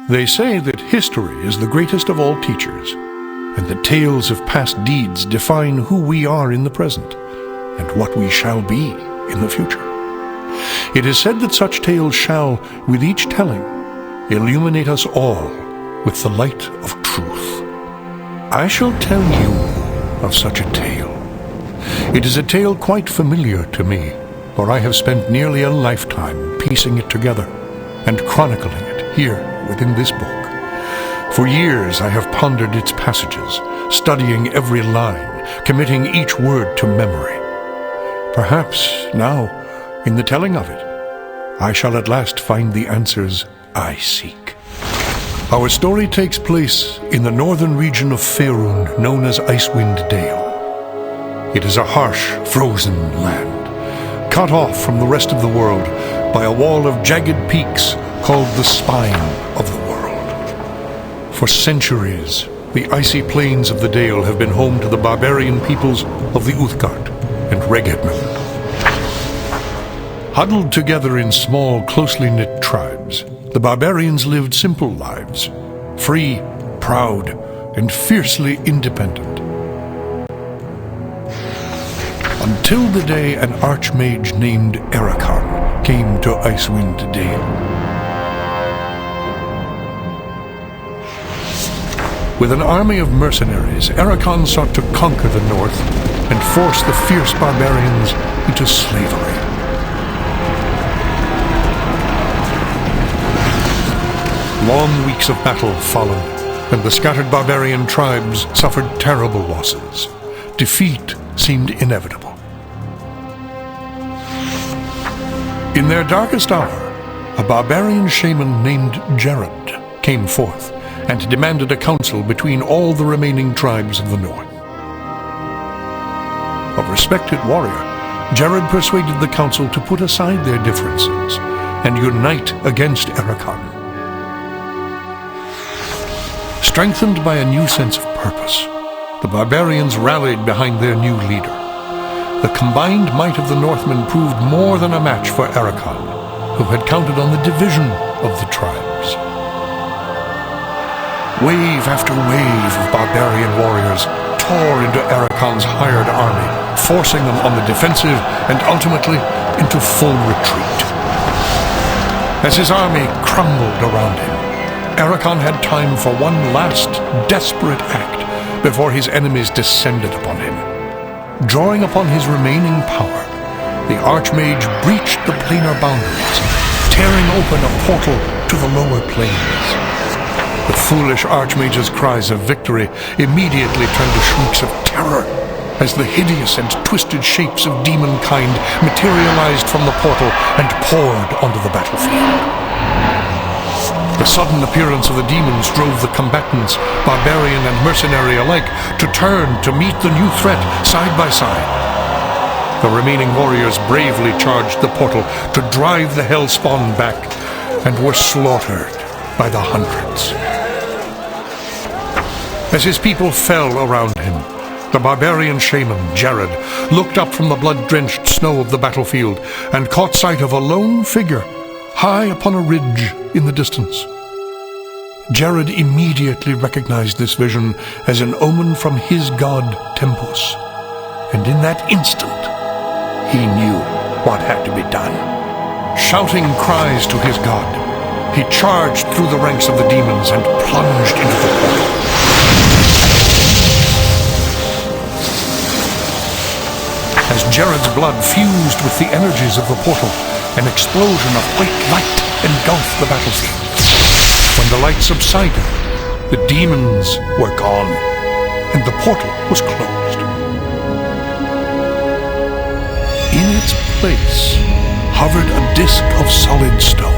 They say that history is the greatest of all teachers, and that tales of past deeds define who we are in the present, and what we shall be in the future. It is said that such tales shall, with each telling, illuminate us all with the light of truth. I shall tell you of such a tale. It is a tale quite familiar to me, for I have spent nearly a lifetime piecing it together and chronicling it here within this book. For years I have pondered its passages, studying every line, committing each word to memory. Perhaps now, in the telling of it, I shall at last find the answers I seek. Our story takes place in the northern region of Faerun, known as Icewind Dale. It is a harsh, frozen land, cut off from the rest of the world by a wall of jagged peaks called the Spine of the World. For centuries, the icy plains of the Dale have been home to the barbarian peoples of the Uthgard and Regedmund. Huddled together in small, closely knit tribes, the barbarians lived simple lives, free, proud, and fiercely independent. Until the day an archmage named Erakan came to Icewind Dale. With an army of mercenaries, Erakan sought to conquer the north and force the fierce barbarians into slavery. Long weeks of battle followed, and the scattered barbarian tribes suffered terrible losses. Defeat seemed inevitable. In their darkest hour, a barbarian shaman named Jared came forth and demanded a council between all the remaining tribes of the north. A respected warrior, Jared persuaded the council to put aside their differences and unite against Erakan. Strengthened by a new sense of purpose, the barbarians rallied behind their new leader. The combined might of the Northmen proved more than a match for Erakan, who had counted on the division of the tribes. Wave after wave of barbarian warriors tore into Erakan's hired army, forcing them on the defensive and ultimately into full retreat. As his army crumbled around him, Erakan had time for one last desperate act before his enemies descended upon him. Drawing upon his remaining power, the Archmage breached the planar boundaries, tearing open a portal to the lower planes. The foolish Archmage's cries of victory immediately turned to shrieks of terror as the hideous and twisted shapes of demonkind materialized from the portal and poured onto the battlefield. The sudden appearance of the demons drove the combatants, barbarian and mercenary alike, to turn to meet the new threat side by side. The remaining warriors bravely charged the portal to drive the hellspawn back and were slaughtered by the hundreds. As his people fell around him, the barbarian shaman, Jared, looked up from the blood-drenched snow of the battlefield and caught sight of a lone figure high upon a ridge in the distance. Jared immediately recognized this vision as an omen from his god Tempus, and in that instant, he knew what had to be done. Shouting cries to his god, he charged through the ranks of the demons and plunged into the portal. As Jared's blood fused with the energies of the portal, an explosion of white light engulfed the battlefield. When the light subsided, the demons were gone, and the portal was closed. In its place hovered a disk of solid stone.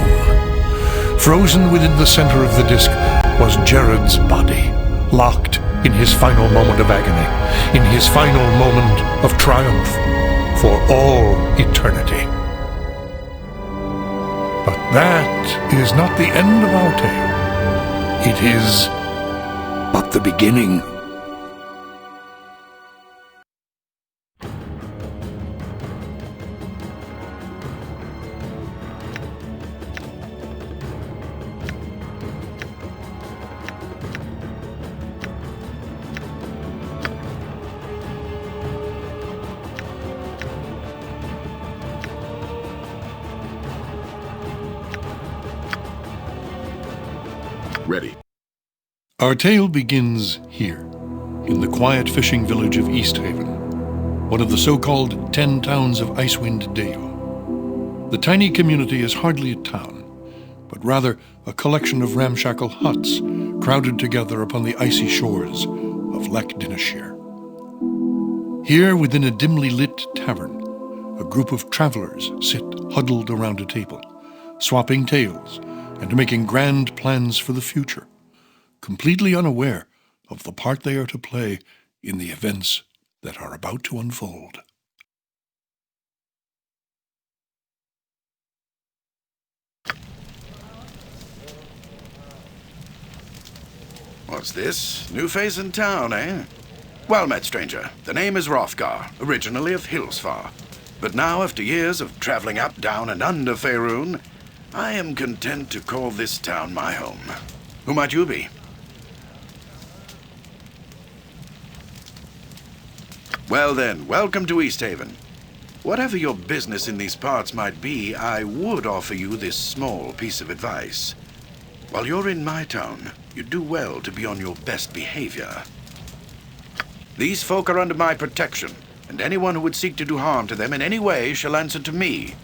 Frozen within the center of the disk was Jared's body, locked in his final moment of agony, in his final moment of triumph for all eternity. But that is not the end of our tale. It is but the beginning. Ready. Our tale begins here, in the quiet fishing village of East Haven, one of the so-called 10 towns of Icewind Dale. The tiny community is hardly a town, but rather a collection of ramshackle huts crowded together upon the icy shores of Lake Dineshire. Here, within a dimly lit tavern, a group of travelers sit huddled around a table, swapping tales and making grand plans for the future, completely unaware of the part they are to play in the events that are about to unfold. What's this? New face in town, eh? Well met, stranger. The name is Hrothgar, originally of Hillsfar. But now, after years of traveling up, down, and under Faerun, I am content to call this town my home. Who might you be? Well then, welcome to East Haven. Whatever your business in these parts might be, I would offer you this small piece of advice. While you're in my town, you do well to be on your best behavior. These folk are under my protection, and anyone who would seek to do harm to them in any way shall answer to me.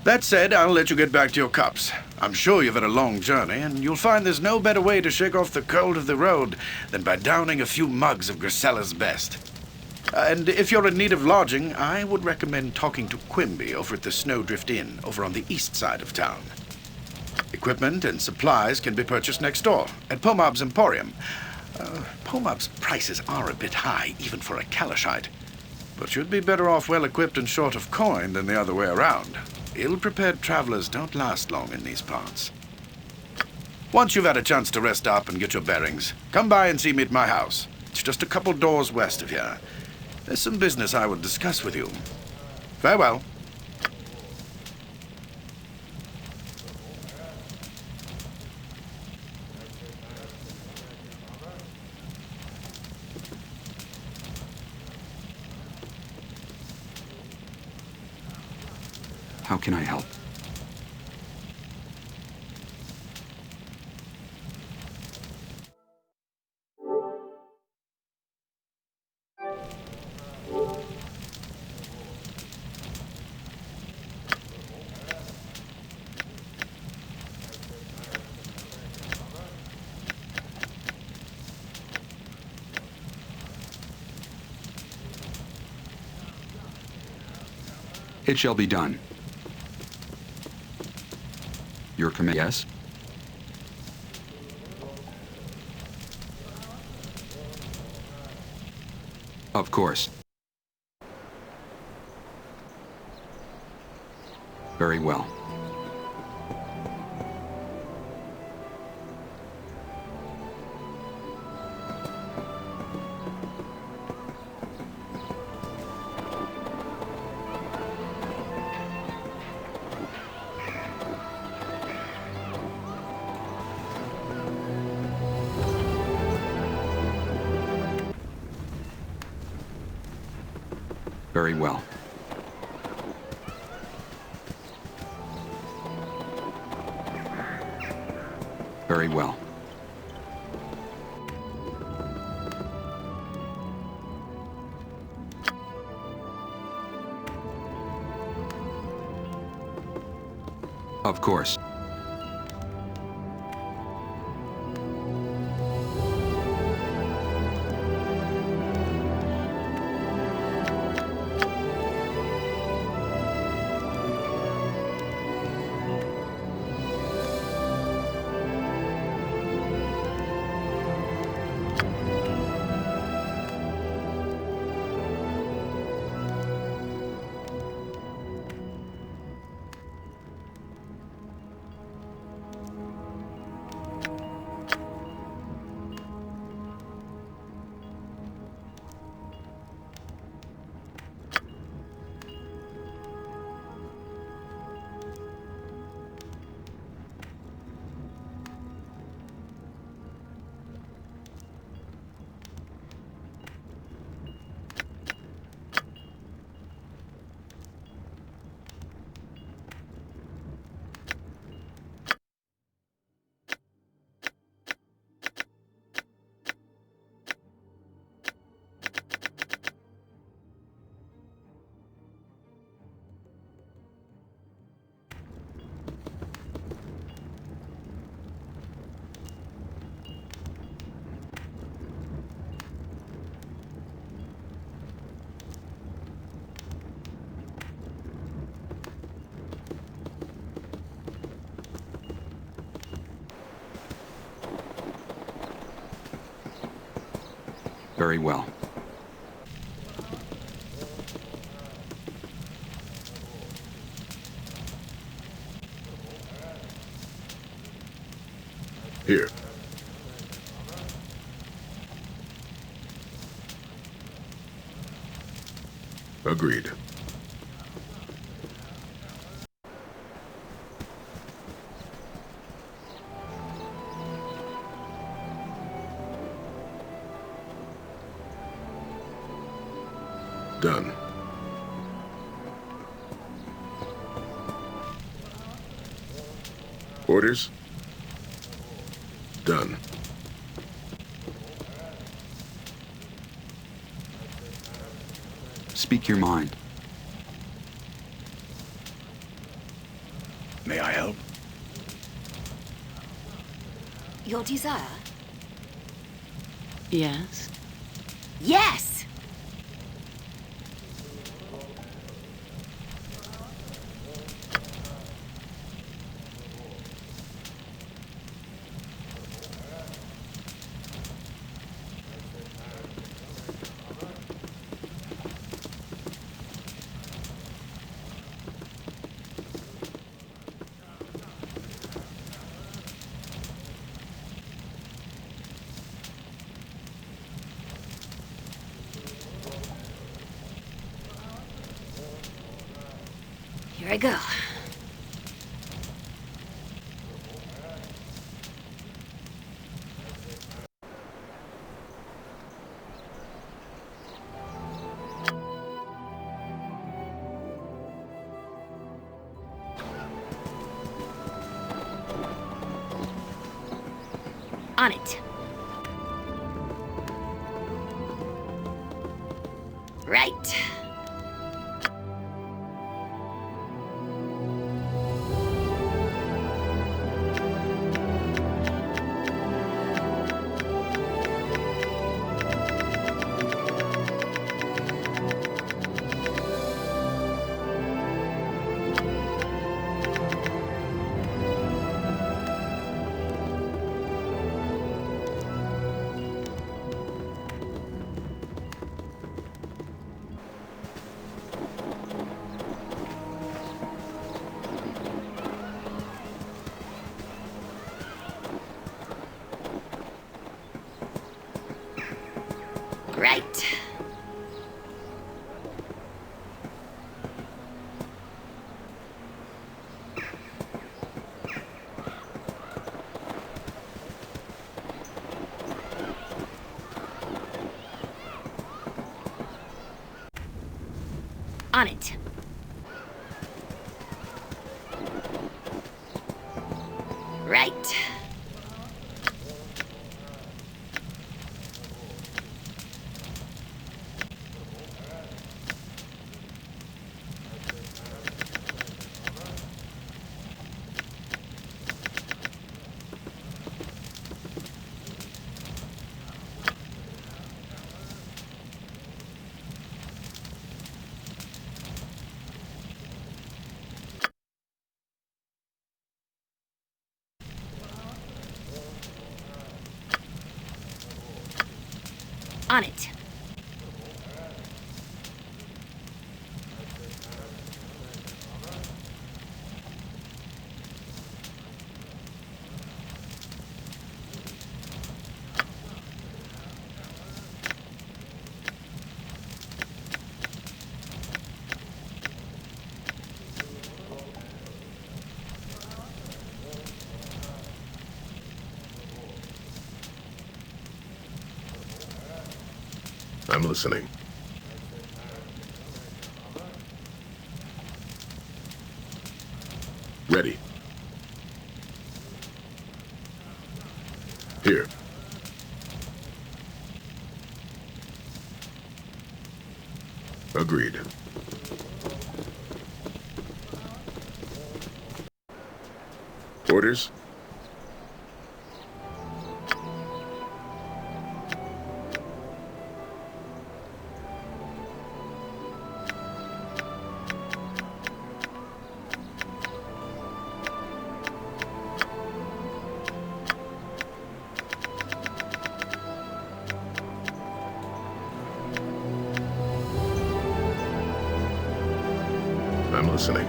That said, I'll let you get back to your cups. I'm sure you've had a long journey, and you'll find there's no better way to shake off the cold of the road than by downing a few mugs of Grisella's best. And if you're in need of lodging, I would recommend talking to Quimby over at the Snowdrift Inn over on the east side of town. Equipment and supplies can be purchased next door, at Pomab's Emporium. Pomab's prices are a bit high, even for a Kalashite, but you'd be better off well-equipped and short of coin than the other way around. Ill-prepared travelers don't last long in these parts. Once you've had a chance to rest up and get your bearings, come by and see me at my house. It's just a couple doors west of here. There's some business I would discuss with you. Farewell. How can I help? It shall be done. Your command, yes? Of course. Very well. Very well. Very well. Of course. Very well. Here. Agreed. Done. Orders? Done. Speak your mind. May I help? Your desire? Yes? Yes! Here I go. On it. Right. Right. On it. Right. On it. I'm listening. Ready. Here. Agreed. Orders? listening.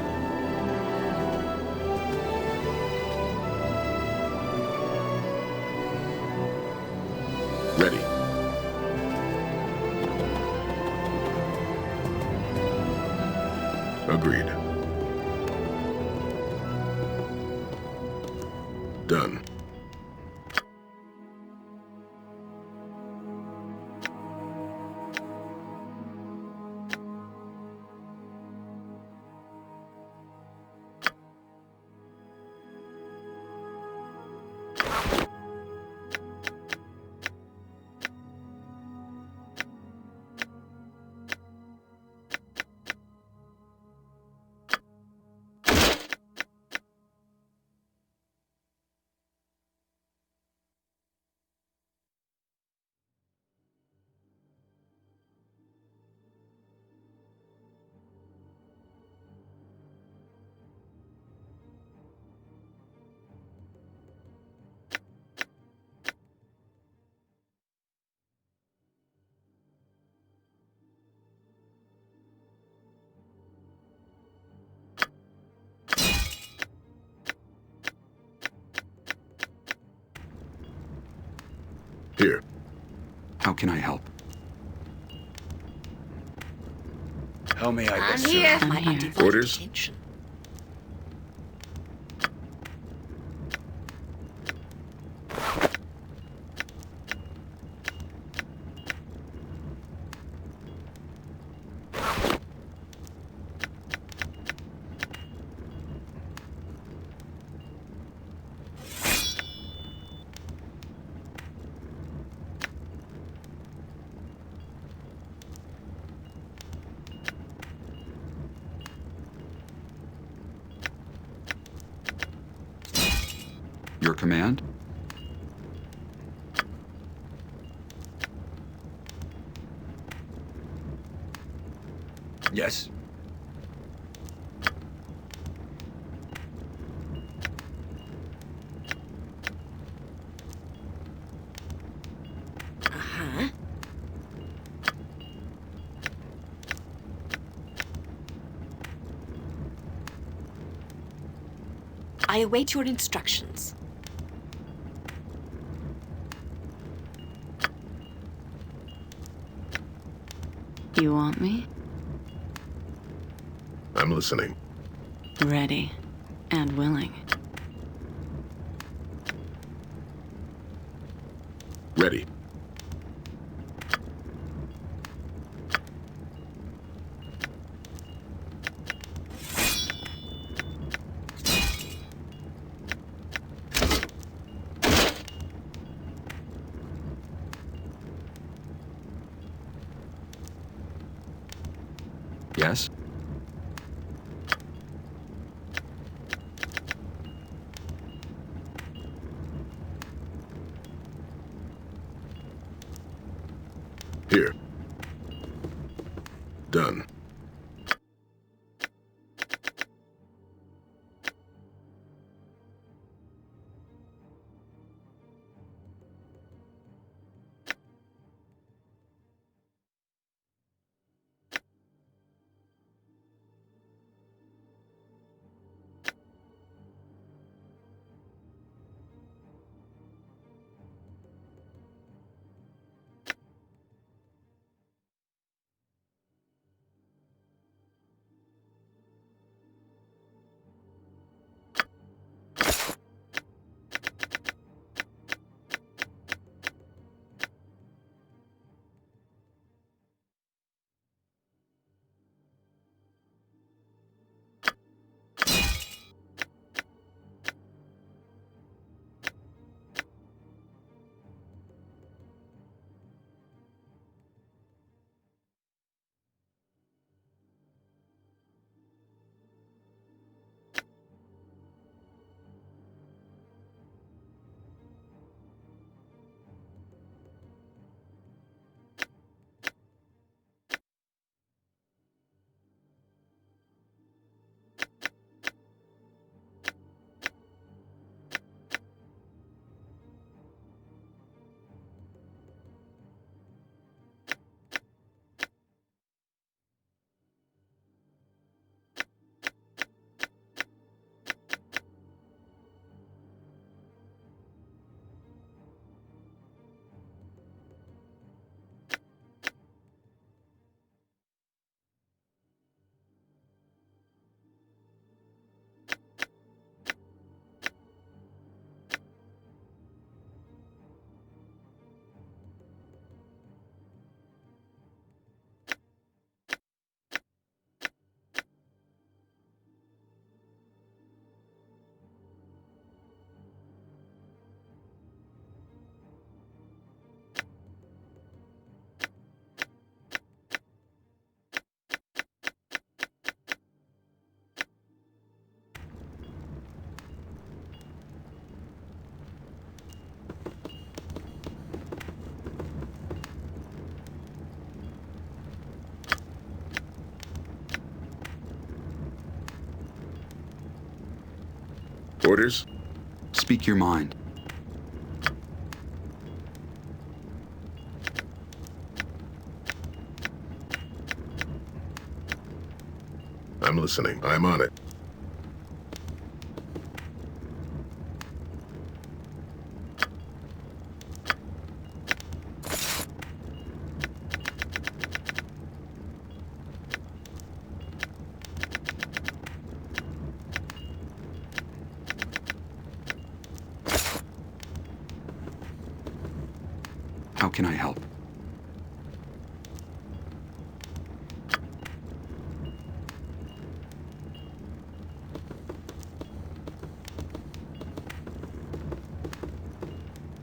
Ready. Agreed. Done. Here. How can I help? How may I I'm best here. serve? My here. undivided Orders? attention. Your command? Yes. Uh-huh. I await your instructions. You want me? I'm listening. Ready and willing. Ready. Yes? Here. Done. Orders? Speak your mind. I'm listening. I'm on it. How can I help?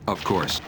Of course.